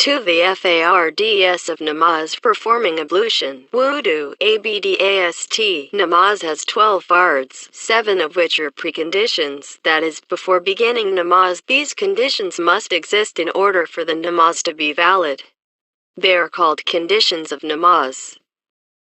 2. The Fards of Namaz. Performing ablution. Wudû, Abdast. Namaz has 12 fards, 7 of which are preconditions, that is, before beginning namaz. These conditions must exist in order for the namaz to be valid. They are called conditions of namaz.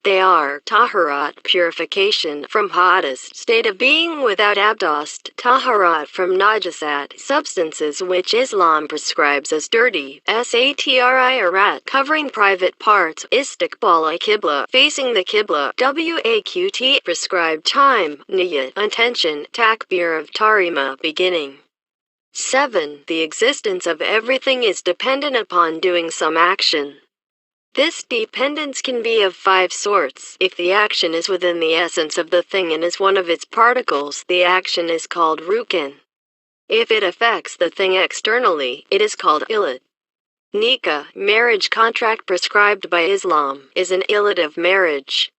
They are taharat, purification from hadas, state of being without abdast; taharat from najasat, substances which Islam prescribes as dirty; satri, covering private parts; istiqbal qibla, facing the qibla; waqt, prescribed time; niyat, intention; takbir of tahrima, beginning. 7. The existence of everything is dependent upon doing some action. This dependence can be of 5 sorts. If the action is within the essence of the thing and is one of its particles, the action is called rukn. If it affects the thing externally, it is called illat. Nikah, marriage contract prescribed by Islam, is an illat of marriage.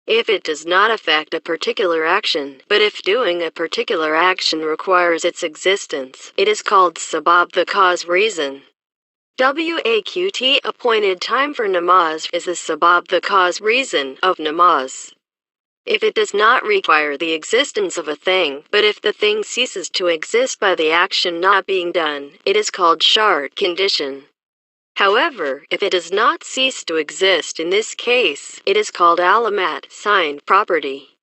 If it does not affect a particular action, but if doing a particular action requires its existence, it is called sabab, the cause, reason. Waqt, appointed time for namaz, is the sabab, the cause, reason, of namaz. If it does not require the existence of a thing, but if the thing ceases to exist by the action not being done, it is called shart, condition. However, if it does not cease to exist in this case, it is called alamat, sign, property.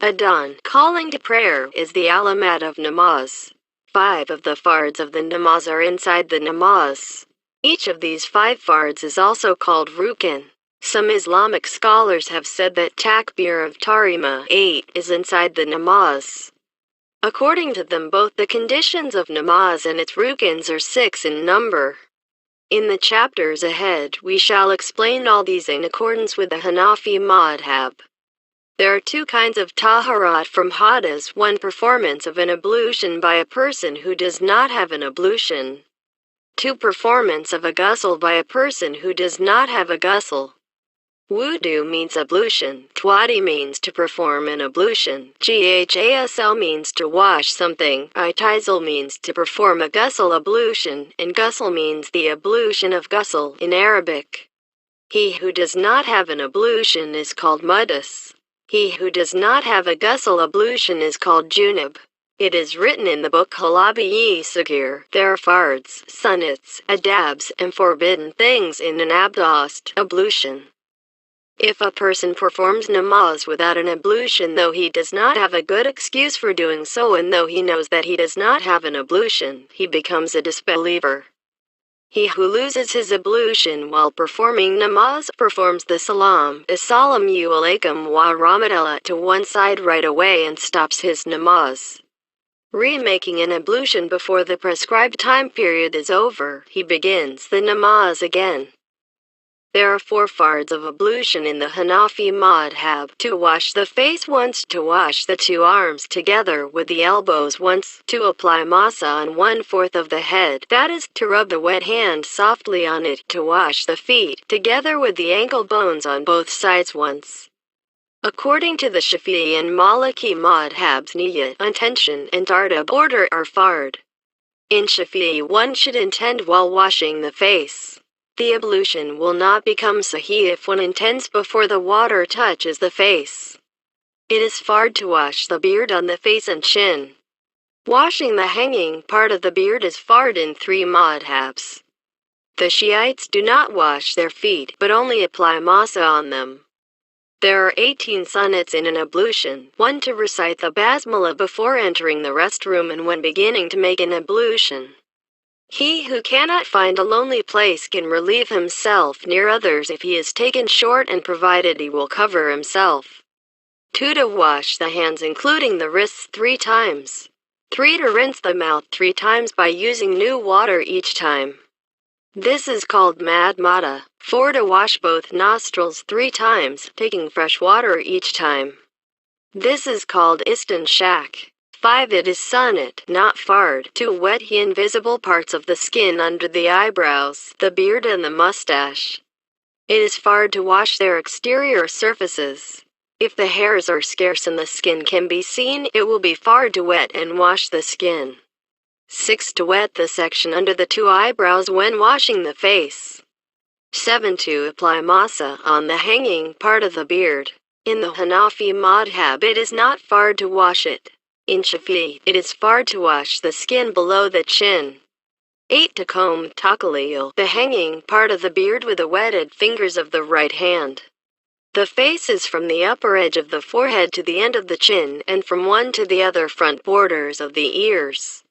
Adhan, calling to prayer, is the alamat of namaz. 5 of the fards of the namaz are inside the namaz. Each of these 5 fards is also called rukn. Some Islamic scholars have said that takbir of tahrima, 8, is inside the namaz. According to them, both the conditions of namaz and its rukns are 6 in number. In the chapters ahead, we shall explain all these in accordance with the Hanafi madhab. There are 2 kinds of taharat from hadas: 1, performance of an ablution by a person who does not have an ablution. 2, performance of a ghusl by a person who does not have a ghusl. Wudû means ablution, twadi means to perform an ablution, ghasl means to wash something, itizal means to perform a ghusl ablution, and ghusl means the ablution of ghusl in Arabic. He who does not have an ablution is called mudas. He who does not have a ghusl ablution is called junub. It is written in the book Sagir, there are fards, sunnats, adabs, and forbidden things in an abdast, ablution. If a person performs namaz without an ablution, though he does not have a good excuse for doing so and though he knows that he does not have an ablution, he becomes a disbeliever. He who loses his ablution while performing namaz performs the salam, assalamu alaikum wa rahmatullah, to one side right away and stops his namaz. Remaking an ablution before the prescribed time period is over, he begins the namaz again. There are 4 fards of ablution in the Hanafi madhab: to wash the face once, to wash the 2 arms together with the elbows once, to apply masa on 1/4 of the head, that is, to rub the wet hand softly on it, to wash the feet together with the ankle bones on both sides once. According to the Shafi'i and Maliki madhabs, niyat, intention, and tartib, order, are fard. In Shafi'i, one should intend while washing the face. The ablution will not become sahih if one intends before the water touches the face. It is fard to wash the beard on the face and chin. Washing the hanging part of the beard is fard in 3 madhabs. The Shiites do not wash their feet, but only apply masa on them. There are 18 sunnats in an ablution: 1, to recite the basmala before entering the restroom and when beginning to make an ablution. He who cannot find a lonely place can relieve himself near others if he is taken short and provided he will cover himself. 2, to wash the hands including the wrists 3 times. 3, to rinse the mouth 3 times by using new water each time. This is called madmada. 4, to wash both nostrils 3 times, taking fresh water each time. This is called istinshaq. 5, it is sunnat, not fard, to wet the invisible parts of the skin under the eyebrows, the beard and the mustache. It is fard to wash their exterior surfaces. If the hairs are scarce and the skin can be seen, it will be fard to wet and wash the skin. 6. To wet the section under the two eyebrows when washing the face. 7. To apply masa on the hanging part of the beard. In the Hanafi madhab it is not fard to wash it. In Shafi'i, it is fard to wash the skin below the chin. 8. To comb takalil, the hanging part of the beard with the wetted fingers of the right hand. The face is from the upper edge of the forehead to the end of the chin and from one to the other front borders of the ears.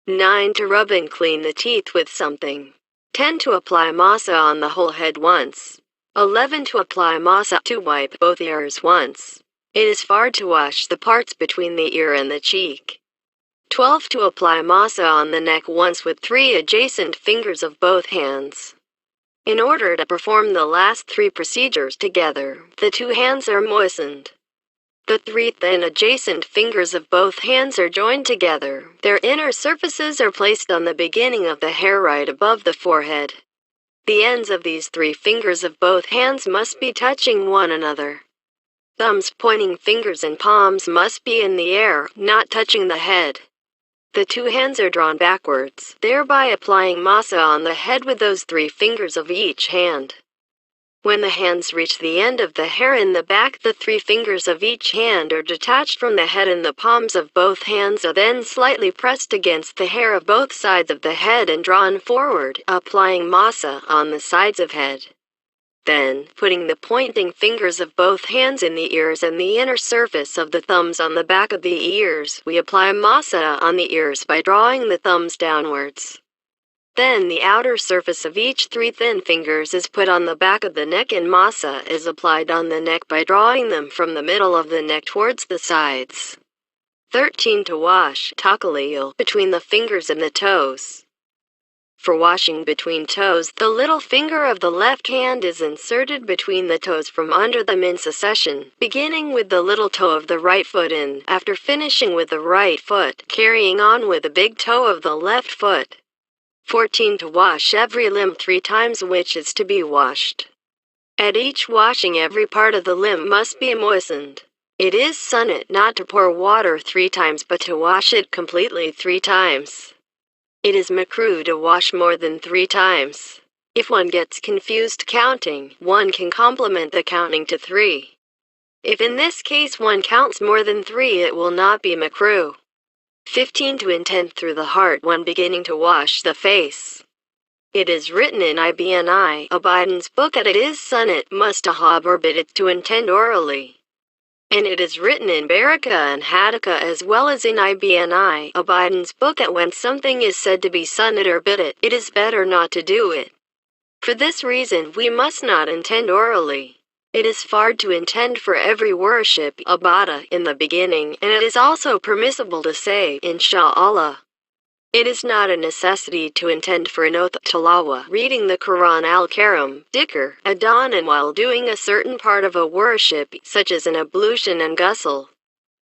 9. To rub and clean the teeth with something. 10. To apply masa on the whole head once. 11. To apply masa to wipe both ears once. It is fard to wash the parts between the ear and the cheek. 12. To apply masa on the neck once with 3 adjacent fingers of both hands. In order to perform the last 3 procedures together, the 2 hands are moistened. The 3 thin adjacent fingers of both hands are joined together. Their inner surfaces are placed on the beginning of the hair right above the forehead. The ends of these 3 fingers of both hands must be touching one another. Thumbs, pointing fingers and palms must be in the air, not touching the head. The 2 hands are drawn backwards, thereby applying masa on the head with those 3 fingers of each hand. When the hands reach the end of the hair in the back, the 3 fingers of each hand are detached from the head and the palms of both hands are then slightly pressed against the hair of both sides of the head and drawn forward, applying masa on the sides of head. Then, putting the pointing fingers of both hands in the ears and the inner surface of the thumbs on the back of the ears, we apply masa on the ears by drawing the thumbs downwards. Then the outer surface of each 3 thin fingers is put on the back of the neck and masa is applied on the neck by drawing them from the middle of the neck towards the sides. 13. To wash takalil between the fingers and the toes. For washing between toes, the little finger of the left hand is inserted between the toes from under them in succession, beginning with the little toe of the right foot and, after finishing with the right foot, carrying on with the big toe of the left foot. 14. To wash every limb 3 times which is to be washed. At each washing every part of the limb must be moistened. It is sunnat not to pour water 3 times but to wash it completely 3 times. It is makruh to wash more than 3 times. If one gets confused counting, one can complement the counting to 3. If in this case one counts more than 3, it will not be makruh. 15. To intend through the heart when beginning to wash the face. It is written in Ibn Abidan's book that it is sunnat mustahab or bid'ah to intend orally. And it is written in Baraka and Hadaka as well as in Ibn Abidan's book that when something is said to be sunnat or bid'ah, it is better not to do it. For this reason we must not intend orally. It is fard to intend for every worship, ibadah, in the beginning, and it is also permissible to say, Insha'Allah. It is not a necessity to intend for an oath tilawah, reading the Quran al-Karim, dhikr, adhan and while doing a certain part of a worship, such as an ablution and ghusl.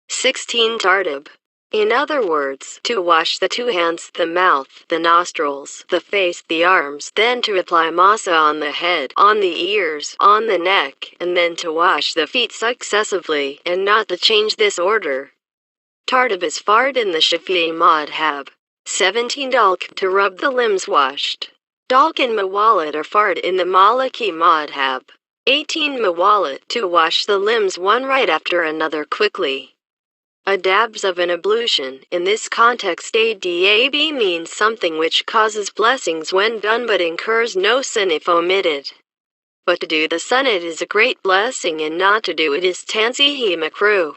16. Tartib. In other words, to wash the 2 hands, the mouth, the nostrils, the face, the arms, then to apply masa on the head, on the ears, on the neck, and then to wash the feet successively, and not to change this order. Tartib is fard in the Shafi'i madhab. 17. Dalk, to rub the limbs washed. Dalk and mawalat are fard in the Maliki madhab. 18. Mawalat, to wash the limbs one right after another quickly. Adabs of an ablution. In this context, adab means something which causes blessings when done but incurs no sin if omitted. But to do the sunnat is a great blessing and not to do it is tanzihi makruh.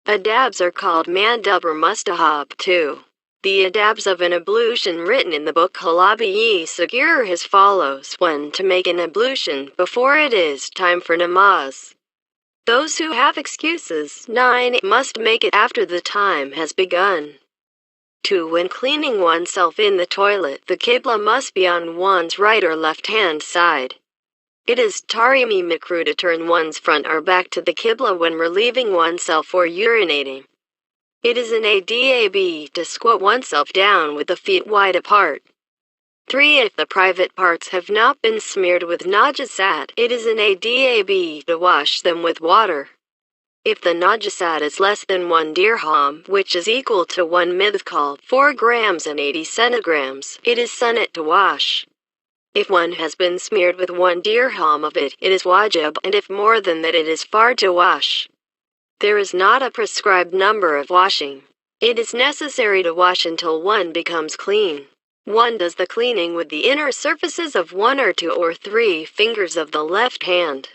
Adabs are called mandub or mustahab too. The adabs of an ablution written in the book Halabi Sagir are as follows. 1. To make an ablution before it is time for namaz. Those who have excuses, 9, must make it after the time has begun. 2. When cleaning oneself in the toilet, the qibla must be on one's right or left-hand side. It is tarimi makruh to turn one's front or back to the qibla when relieving oneself or urinating. It is an adab to squat oneself down with the feet wide apart. 3. If the private parts have not been smeared with najasat, it is an adab to wash them with water. If the najasat is less than 1 dirham, which is equal to 1 mithqal, 4 grams and 80 centigrams, it is sunnat to wash. If one has been smeared with 1 dirham of it, it is wajib, and if more than that, it is fard to wash. There is not a prescribed number of washing. It is necessary to wash until one becomes clean. One does the cleaning with the inner surfaces of 1 or 2 or 3 fingers of the left hand.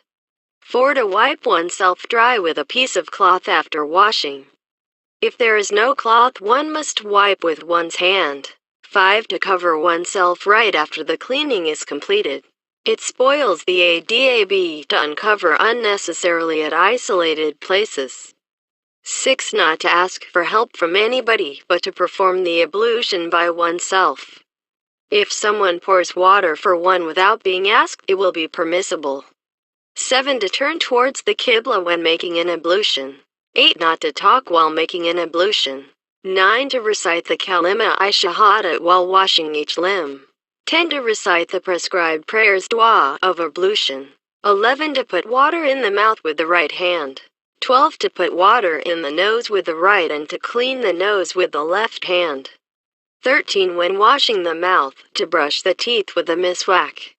4 to wipe oneself dry with a piece of cloth after washing. If there is no cloth, one must wipe with one's hand. 5 to cover oneself right after the cleaning is completed. It spoils the adab to uncover unnecessarily at isolated places. 6 not to ask for help from anybody, but to perform the ablution by oneself. If someone pours water for one without being asked, it will be permissible. 7 to turn towards the qibla when making an ablution. 8 not to talk while making an ablution. 9 to recite the kalima-i-shahada while washing each limb. 10 to recite the prescribed prayers dua of ablution. 11 to put water in the mouth with the right hand. 12 to put water in the nose with the right and to clean the nose with the left hand. 13 when washing the mouth, to brush the teeth with a miswak.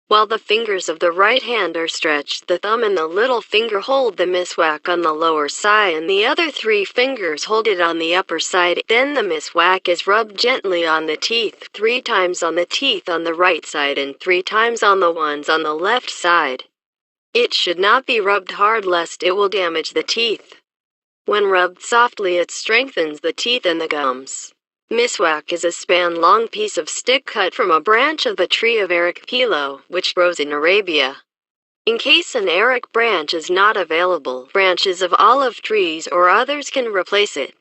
While the fingers of the right hand are stretched, the thumb and the little finger hold the miswak on the lower side and the other 3 fingers hold it on the upper side. Then the miswak is rubbed gently on the teeth, 3 times on the teeth on the right side and 3 times on the ones on the left side. It should not be rubbed hard lest it will damage the teeth. When rubbed softly, it strengthens the teeth and the gums. Miswak is a span-long piece of stick cut from a branch of the tree of arak pilo, which grows in Arabia. In case an arak branch is not available, branches of olive trees or others can replace it.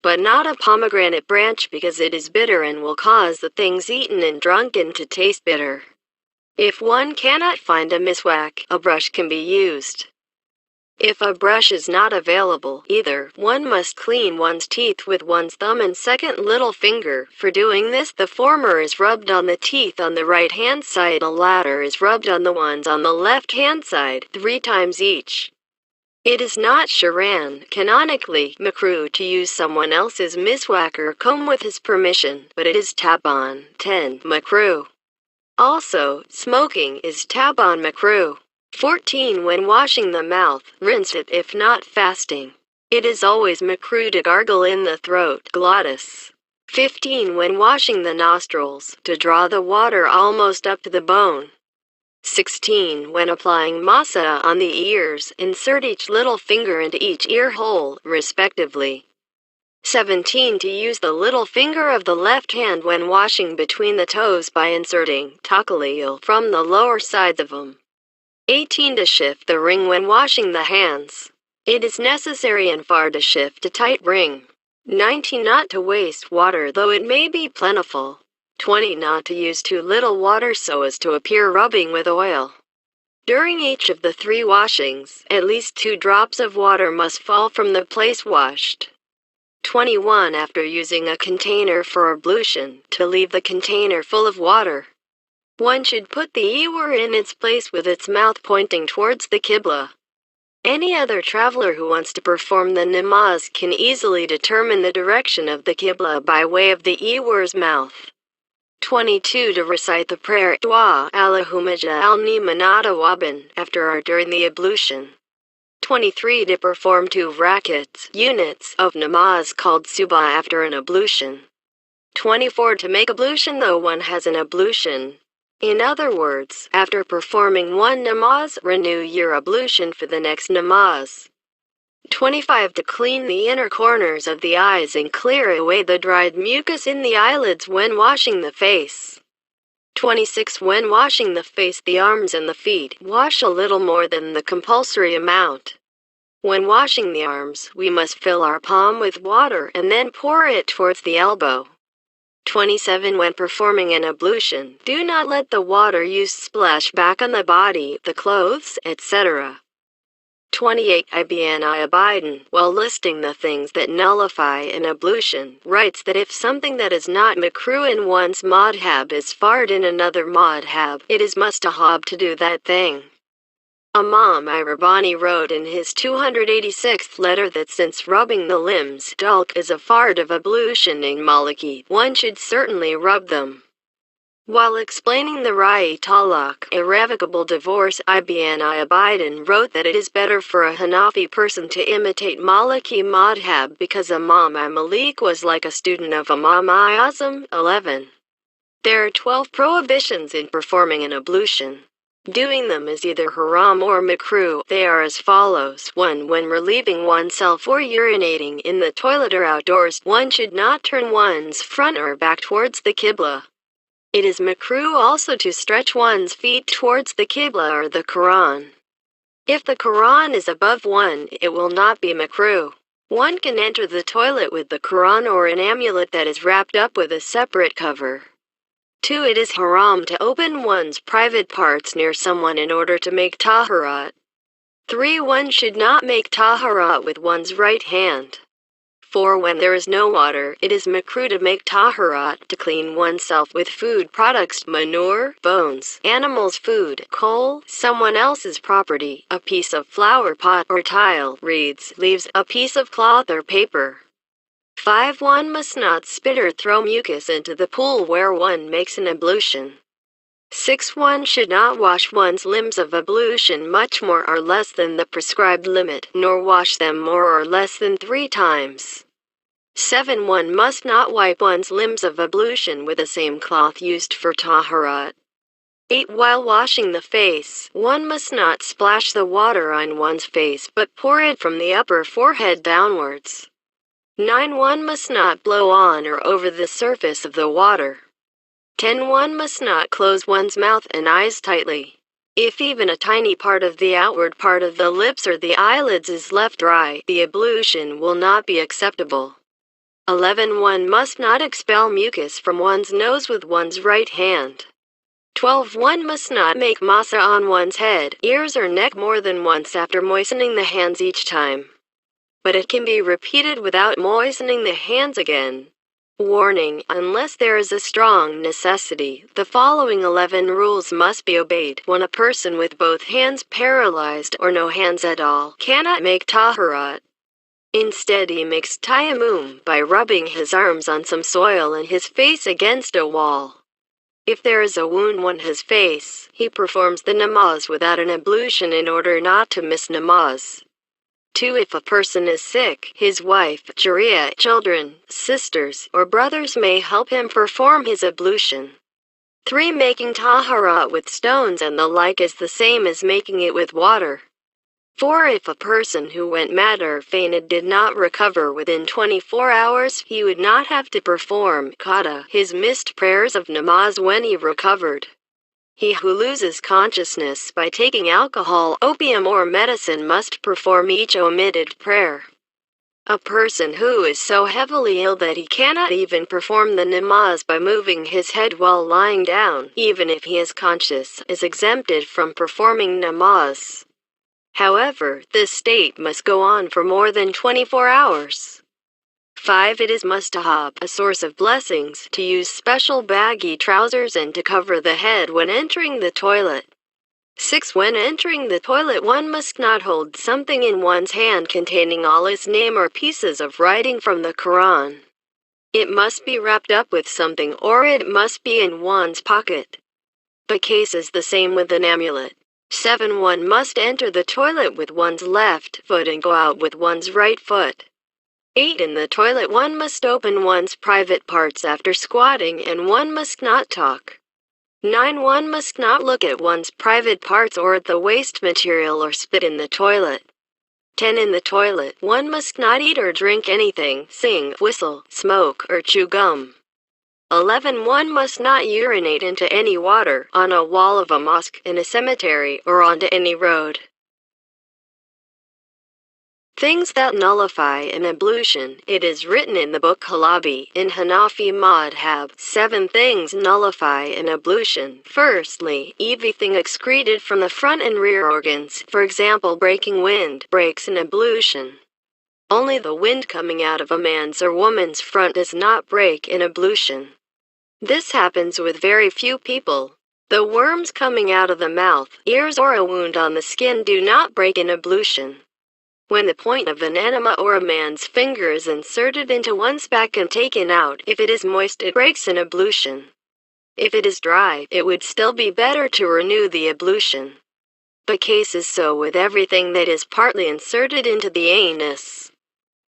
But not a pomegranate branch because it is bitter and will cause the things eaten and drunken to taste bitter. If one cannot find a miswak, a brush can be used. If a brush is not available either, one must clean one's teeth with one's thumb and second little finger. For doing this, the former is rubbed on the teeth on the right-hand side, the latter is rubbed on the ones on the left-hand side, 3 times each. It is not sharan, canonically, makruh to use someone else's miswak or comb with his permission, but it is taban, 10, makruh. Also, smoking is taban makruh. 14 when washing the mouth, rinse it if not fasting. It is always makruh to gargle in the throat, glottis. 15 when washing the nostrils, to draw the water almost up to the bone. 16 when applying masa on the ears, insert each little finger into each ear hole, respectively. 17 to use the little finger of the left hand when washing between the toes by inserting takalil from the lower sides of them. 18 to shift the ring when washing the hands. It is necessary and far to shift a tight ring. 19 not to waste water though it may be plentiful. 20 not to use too little water so as to appear rubbing with oil. During each of the 3 washings, at least 2 drops of water must fall from the place washed. 21 after using a container for ablution, to leave the container full of water. One should put the ewer in its place with its mouth pointing towards the qibla. Any other traveler who wants to perform the namaz can easily determine the direction of the qibla by way of the ewer's mouth. 22 to recite the prayer dua Allahumma ja'alni manata waban after or during the ablution. 23 to perform 2 rakats, units, of namaz called subah after an ablution. 24 to make ablution though one has an ablution. In other words, after performing one namaz, renew your ablution for the next namaz. 25 to clean the inner corners of the eyes and clear away the dried mucus in the eyelids when washing the face. 26 when washing the face, the arms and the feet, wash a little more than the compulsory amount. When washing the arms, we must fill our palm with water and then pour it towards the elbow. 27 when performing an ablution, do not let the water used splash back on the body, the clothes, etc. 28 Ibn Abidin, while listing the things that nullify an ablution, writes that if something that is not makruh in one's madhab is fard in another madhab, it is mustahab to do that thing. Imam Rabbani wrote in his 286th letter that since rubbing the limbs dalk is a fard of ablution in Maliki, one should certainly rub them. While explaining the Rai Talaq, irrevocable divorce, Ibn Abidin wrote that it is better for a Hanafi person to imitate Maliki Madhab because Imam Malik was like a student of Imam Azam. 11. There are 12 prohibitions in performing an ablution. Doing them is either haram or makruh. They are as follows. 1. When relieving oneself or urinating in the toilet or outdoors, one should not turn one's front or back towards the Qibla. It is makruh also to stretch one's feet towards the Qibla or the Quran. If the Quran is above one, it will not be makruh. One can enter the toilet with the Quran or an amulet that is wrapped up with a separate cover. 2. It is haram to open one's private parts near someone in order to make taharat. 3. One should not make taharat with one's right hand. 4. When there is no water, it is makruh to make taharat, to clean oneself with food products, manure, bones, animals' food, coal, someone else's property, a piece of flower pot or tile, reeds, leaves, a piece of cloth or paper. 5. One must not spit or throw mucus into the pool where one makes an ablution. 6. One should not wash one's limbs of ablution much more or less than the prescribed limit, nor wash them more or less than 3 times. 7. One must not wipe one's limbs of ablution with the same cloth used for taharat. 8. While washing the face, one must not splash the water on one's face but pour it from the upper forehead downwards. 9. One must not blow on or over the surface of the water. 10. One must not close one's mouth and eyes tightly. If even a tiny part of the outward part of the lips or the eyelids is left dry, the ablution will not be acceptable. 11. One must not expel mucus from one's nose with one's right hand. 12. One must not make masa on one's head, ears or neck more than once after moistening the hands each time. But it can be repeated without moistening the hands again. Warning: unless there is a strong necessity, the following 11 rules must be obeyed. 1. A person with both hands paralyzed or no hands at all cannot make taharat. Instead, he makes tayammum by rubbing his arms on some soil and his face against a wall. If there is a wound on his face, he performs the namaz without an ablution in order not to miss namaz. 2. If a person is sick, his wife, Jariya, children, sisters, or brothers may help him perform his ablution. 3. Making taharat with stones and the like is the same as making it with water. 4. If a person who went mad or fainted did not recover within 24 hours, he would not have to perform qada, his missed prayers of namaz, when he recovered. He who loses consciousness by taking alcohol, opium or medicine must perform each omitted prayer. A person who is so heavily ill that he cannot even perform the namaz by moving his head while lying down, even if he is conscious, is exempted from performing namaz. However, this state must go on for more than 24 hours. 5. It is mustahab, a source of blessings, to use special baggy trousers and to cover the head when entering the toilet. 6. When entering the toilet, one must not hold something in one's hand containing Allah's name or pieces of writing from the Quran. It must be wrapped up with something, or it must be in one's pocket. The case is the same with an amulet. 7. One must enter the toilet with one's left foot and go out with one's right foot. 8. In the toilet, one must open one's private parts after squatting, and one must not talk. 9. One must not look at one's private parts or at the waste material or spit in the toilet. 10. In the toilet, one must not eat or drink anything, sing, whistle, smoke, or chew gum. 11. One must not urinate into any water, on a wall of a mosque, in a cemetery, or onto any road. Things that nullify an ablution. It is written in the book Halabi, in Hanafi Madhab, 7 things nullify an ablution. Firstly, everything excreted from the front and rear organs, for example breaking wind, breaks an ablution. Only the wind coming out of a man's or woman's front does not break an ablution. This happens with very few people. The worms coming out of the mouth, ears, or a wound on the skin do not break in ablution. When the point of an enema or a man's finger is inserted into one's back and taken out, if it is moist, it breaks in ablution. If it is dry, it would still be better to renew the ablution. The case is so with everything that is partly inserted into the anus.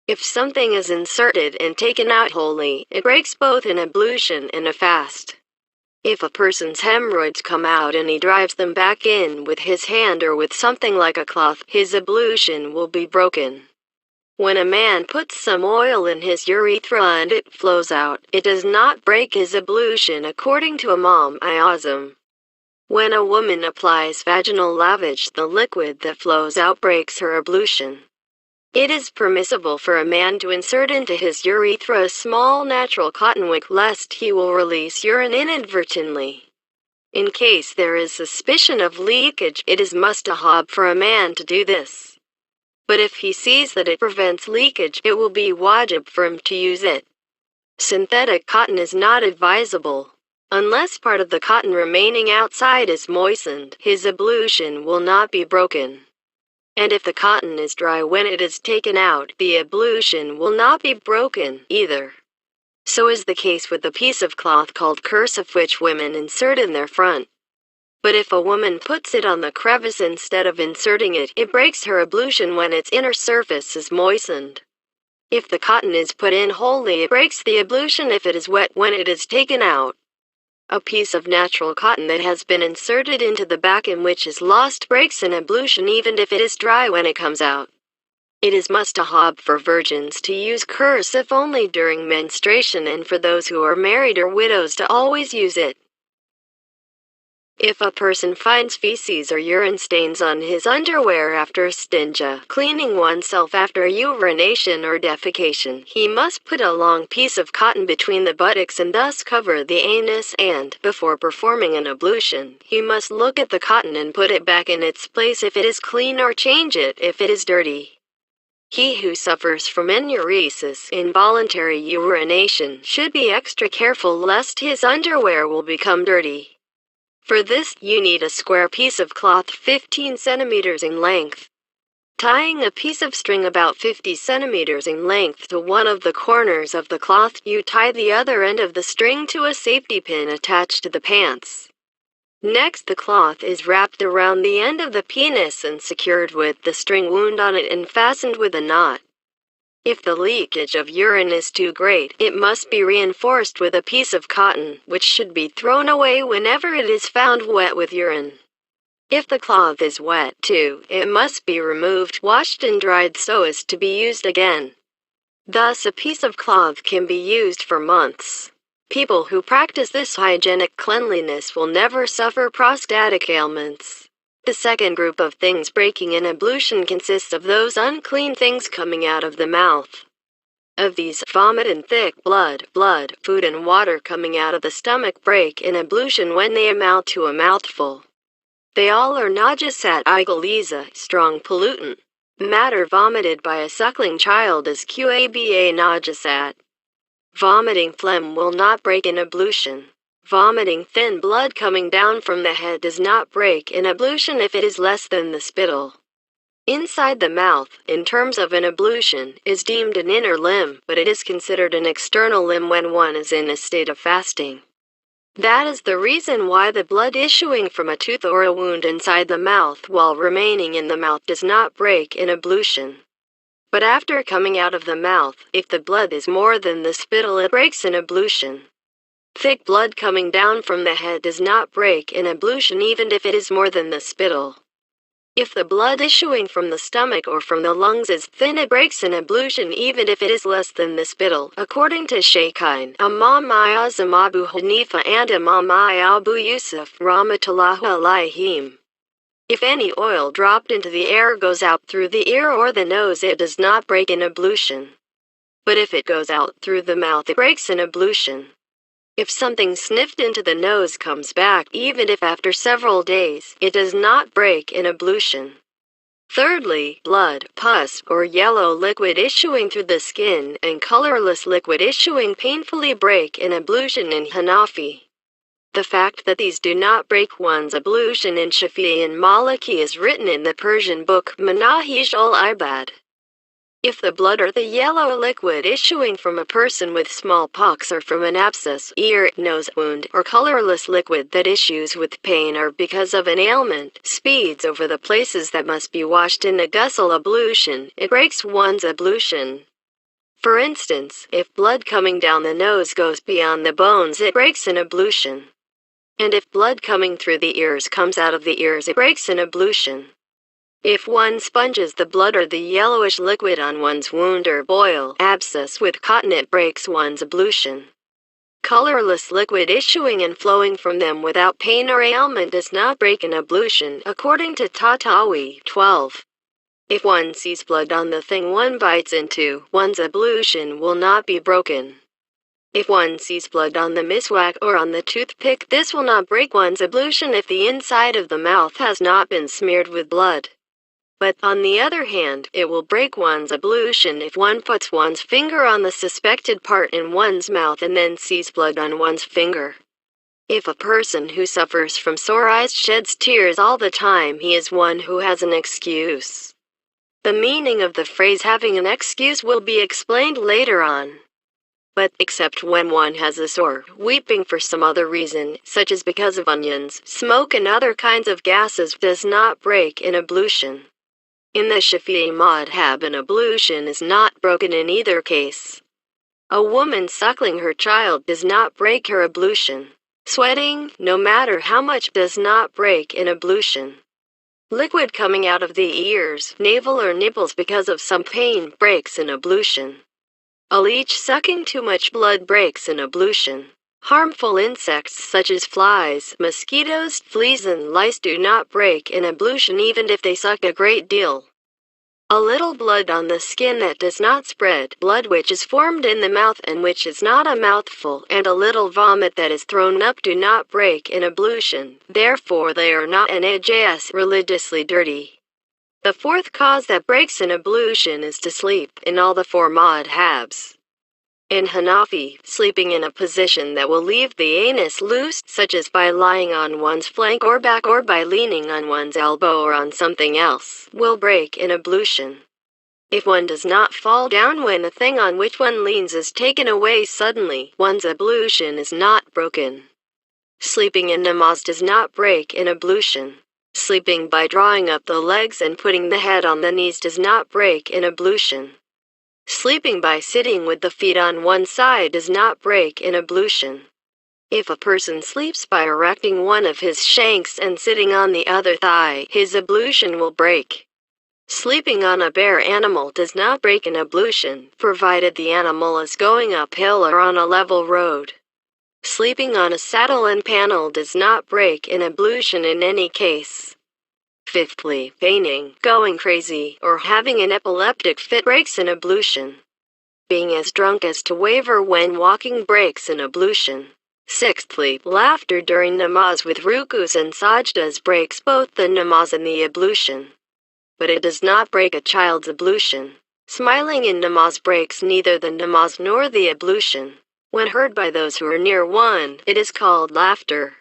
If something is inserted and taken out wholly, it breaks both in ablution and a fast. If a person's hemorrhoids come out and he drives them back in with his hand or with something like a cloth, his ablution will be broken. When a man puts some oil in his urethra and it flows out, it does not break his ablution according to Imam Azam. When a woman applies vaginal lavage, the liquid that flows out breaks her ablution. It is permissible for a man to insert into his urethra a small natural cotton wick lest he will release urine inadvertently. In case there is suspicion of leakage, it is mustahab for a man to do this. But if he sees that it prevents leakage, it will be wajib for him to use it. Synthetic cotton is not advisable. Unless part of the cotton remaining outside is moistened, his ablution will not be broken. And if the cotton is dry when it is taken out, the ablution will not be broken either. So is the case with the piece of cloth called kursif which women insert in their front. But if a woman puts it on the crevice instead of inserting it, it breaks her ablution when its inner surface is moistened. If the cotton is put in wholly, it breaks the ablution if it is wet when it is taken out. A piece of natural cotton that has been inserted into the back and which is lost breaks an ablution even if it is dry when it comes out. It is mustahab for virgins to use kursif only during menstruation and for those who are married or widows to always use it. If a person finds feces or urine stains on his underwear after istinja, cleaning oneself after urination or defecation, he must put a long piece of cotton between the buttocks and thus cover the anus and, before performing an ablution, he must look at the cotton and put it back in its place if it is clean or change it if it is dirty. He who suffers from enuresis, involuntary urination, should be extra careful lest his underwear will become dirty. For this, you need a square piece of cloth 15 centimeters in length. Tying a piece of string about 50 centimeters in length to one of the corners of the cloth, you tie the other end of the string to a safety pin attached to the pants. Next, the cloth is wrapped around the end of the penis and secured with the string wound on it and fastened with a knot. If the leakage of urine is too great, it must be reinforced with a piece of cotton, which should be thrown away whenever it is found wet with urine. If the cloth is wet, too, it must be removed, washed and dried so as to be used again. Thus, a piece of cloth can be used for months. People who practice this hygienic cleanliness will never suffer prostatic ailments. The second group of things breaking in ablution consists of those unclean things coming out of the mouth. Of these, vomit and thick blood, food and water coming out of the stomach break in ablution when they amount to a mouthful. They all are najasat igaliza, strong pollutant. Matter vomited by a suckling child is qaba najasat. Vomiting phlegm will not break in ablution. Vomiting thin blood coming down from the head does not break in ablution if it is less than the spittle. Inside the mouth, in terms of an ablution, is deemed an inner limb, but it is considered an external limb when one is in a state of fasting. That is the reason why the blood issuing from a tooth or a wound inside the mouth while remaining in the mouth does not break in ablution. But after coming out of the mouth, if the blood is more than the spittle, it breaks in ablution. Thick blood coming down from the head does not break in ablution even if it is more than the spittle. If the blood issuing from the stomach or from the lungs is thin, it breaks in ablution even if it is less than the spittle, according to Shaykhain, Imam Azam Abu Hanifa and Imam Abu Yusuf, Rahmatullahu alayhim. If any oil dropped into the air goes out through the ear or the nose, it does not break in ablution. But if it goes out through the mouth, it breaks in ablution. If something sniffed into the nose comes back, even if after several days, it does not break in ablution. Thirdly, blood, pus, or yellow liquid issuing through the skin and colorless liquid issuing painfully break in ablution in Hanafi. The fact that these do not break one's ablution in Shafi'i and Maliki is written in the Persian book Manahij ul-Ibad. If the blood or the yellow liquid issuing from a person with smallpox or from an abscess, ear, nose wound, or colorless liquid that issues with pain or because of an ailment, speeds over the places that must be washed in a ghusl ablution, it breaks one's ablution. For instance, if blood coming down the nose goes beyond the bones, it breaks an ablution. And if blood coming through the ears comes out of the ears, it breaks an ablution. If one sponges the blood or the yellowish liquid on one's wound or boil, abscess with cotton, it breaks one's ablution. Colorless liquid issuing and flowing from them without pain or ailment does not break an ablution, according to Tatawi 12. If one sees blood on the thing one bites into, one's ablution will not be broken. If one sees blood on the miswak or on the toothpick, this will not break one's ablution if the inside of the mouth has not been smeared with blood. But, on the other hand, it will break one's ablution if one puts one's finger on the suspected part in one's mouth and then sees blood on one's finger. If a person who suffers from sore eyes sheds tears all the time, he is one who has an excuse. The meaning of the phrase having an excuse will be explained later on. But, except when one has a sore, weeping for some other reason, such as because of onions, smoke and other kinds of gases, does not break an ablution. In the Shafi'i madhab, an ablution is not broken in either case. A woman suckling her child does not break her ablution. Sweating, no matter how much, does not break an ablution. Liquid coming out of the ears, navel or nipples because of some pain breaks an ablution. A leech sucking too much blood breaks an ablution. Harmful insects such as flies, mosquitoes, fleas and lice do not break an ablution even if they suck a great deal. A little blood on the skin that does not spread, blood which is formed in the mouth and which is not a mouthful, and a little vomit that is thrown up do not break an ablution, therefore they are not an najas, religiously dirty. The fourth cause that breaks an ablution is to sleep, in all the four madhabs. In Hanafi, sleeping in a position that will leave the anus loose, such as by lying on one's flank or back or by leaning on one's elbow or on something else, will break an ablution. If one does not fall down when the thing on which one leans is taken away suddenly, one's ablution is not broken. Sleeping in namaz does not break an ablution. Sleeping by drawing up the legs and putting the head on the knees does not break an ablution. Sleeping by sitting with the feet on one side does not break an ablution. If a person sleeps by erecting one of his shanks and sitting on the other thigh, his ablution will break. Sleeping on a bare animal does not break an ablution, provided the animal is going uphill or on a level road. Sleeping on a saddle and panel does not break an ablution in any case. Fifthly, fainting, going crazy, or having an epileptic fit breaks an ablution. Being as drunk as to waver when walking breaks an ablution. Sixthly, laughter during namaz with rukus and sajdas breaks both the namaz and the ablution. But it does not break a child's ablution. Smiling in namaz breaks neither the namaz nor the ablution. When heard by those who are near one, it is called laughter.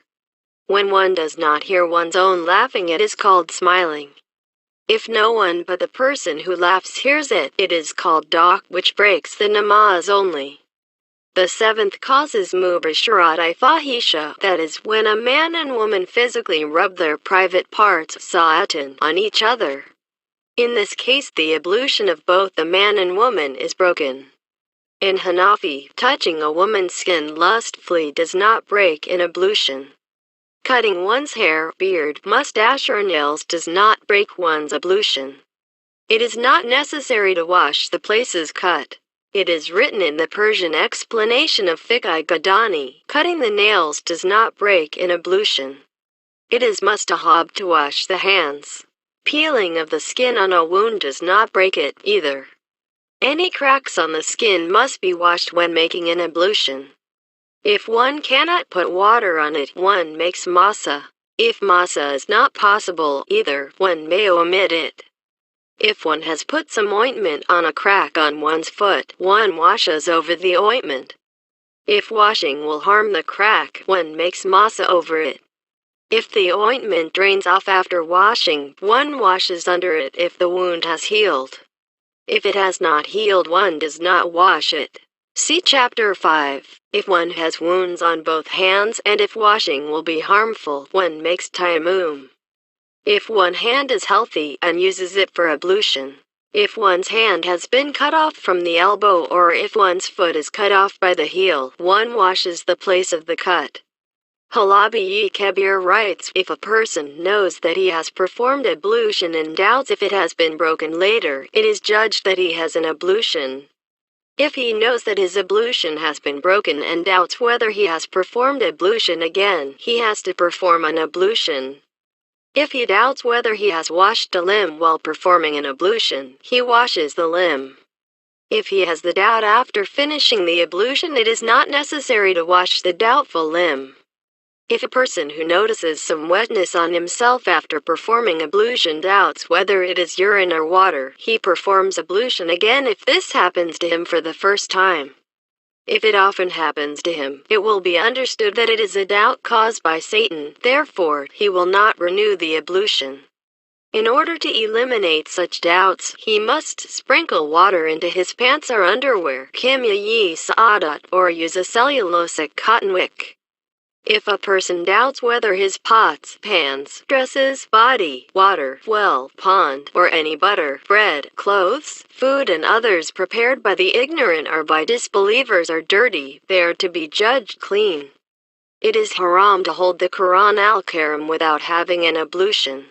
When one does not hear one's own laughing, it is called smiling. If no one but the person who laughs hears it, it is called dak, which breaks the namaz only. The seventh cause is mubasharat fahisha, that is, when a man and woman physically rub their private parts sa'atan on each other. In this case, the ablution of both the man and woman is broken. In Hanafi, touching a woman's skin lustfully does not break an ablution. Cutting one's hair, beard, mustache or nails does not break one's ablution. It is not necessary to wash the places cut. It is written in the Persian explanation of Fiqh Gadani, cutting the nails does not break an ablution. It is mustahab to wash the hands. Peeling of the skin on a wound does not break it, either. Any cracks on the skin must be washed when making an ablution. If one cannot put water on it, one makes masa. If masa is not possible either, one may omit it. If one has put some ointment on a crack on one's foot, one washes over the ointment. If washing will harm the crack, one makes masa over it. If the ointment drains off after washing, one washes under it if the wound has healed. If it has not healed, one does not wash it. See Chapter 5. If one has wounds on both hands and if washing will be harmful, one makes tayammum. If one hand is healthy and uses it for ablution. If one's hand has been cut off from the elbow or if one's foot is cut off by the heel, one washes the place of the cut. Halabi Kabir writes, if a person knows that he has performed ablution and doubts if it has been broken later, it is judged that he has an ablution. If he knows that his ablution has been broken and doubts whether he has performed ablution again, he has to perform an ablution. If he doubts whether he has washed a limb while performing an ablution, he washes the limb. If he has the doubt after finishing the ablution, it is not necessary to wash the doubtful limb. If a person who notices some wetness on himself after performing ablution doubts whether it is urine or water, he performs ablution again if this happens to him for the first time. If it often happens to him, it will be understood that it is a doubt caused by Satan, therefore, he will not renew the ablution. In order to eliminate such doubts, he must sprinkle water into his pants or underwear, kimya sa'adat, or use a cellulosic cotton wick. If a person doubts whether his pots, pans, dresses, body, water, well, pond, or any butter, bread, clothes, food and others prepared by the ignorant or by disbelievers are dirty, they are to be judged clean. It is haram to hold the Quran al-Karim without having an ablution.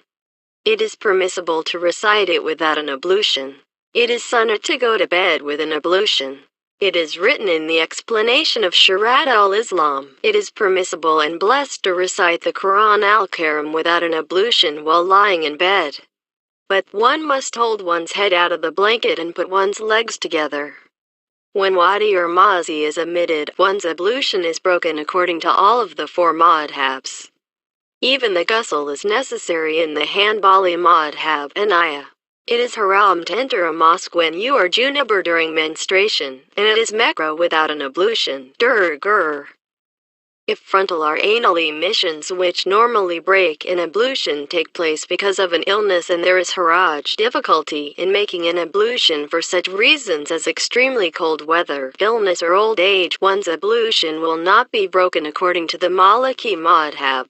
It is permissible to recite it without an ablution. It is sunnah to go to bed with an ablution. It is written in the explanation of Sharat al-Islam, it is permissible and blessed to recite the Quran al-Karim without an ablution while lying in bed. But one must hold one's head out of the blanket and put one's legs together. When wadi or mazi is omitted, one's ablution is broken according to all of the four madhabs. Even the ghusl is necessary in the Hanbali madhab, Anaya. It is haram to enter a mosque when you are junub or during menstruation, and it is makruh without an ablution, gur. If frontal or anal emissions which normally break in ablution take place because of an illness and there is haraj difficulty in making an ablution for such reasons as extremely cold weather, illness or old age, one's ablution will not be broken according to the Maliki madhab.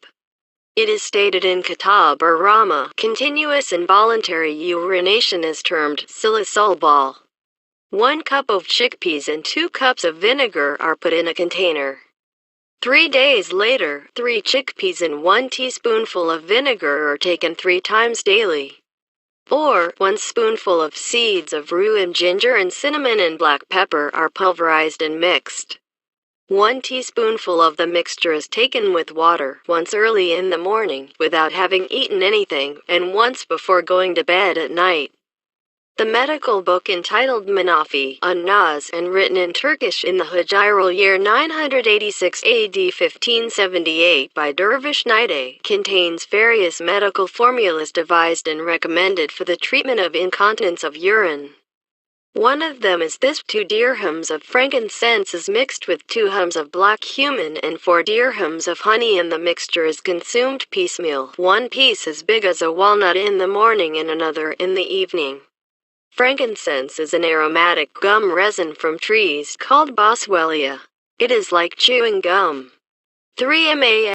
It is stated in Kitab or Rama, continuous involuntary urination is termed silisulbal. 1 cup of chickpeas and 2 cups of vinegar are put in a container. 3 days later, 3 chickpeas and 1 teaspoonful of vinegar are taken 3 times daily. Or, 1 spoonful of seeds of rue and ginger and cinnamon and black pepper are pulverized and mixed. 1 teaspoonful of the mixture is taken with water once early in the morning without having eaten anything and once before going to bed at night. The medical book entitled Hanafi, An-Nas and written in Turkish in the Hijral year 986 AD 1578 by Dervish Nide contains various medical formulas devised and recommended for the treatment of incontinence of urine. One of them is this: 2 dirhams of frankincense is mixed with 2 hums of black cumin and 4 dirhams of honey, and the mixture is consumed piecemeal, 1 piece as big as a walnut in the morning and another in the evening. Frankincense is an aromatic gum resin from trees called boswellia. It is like chewing gum. 3 mAh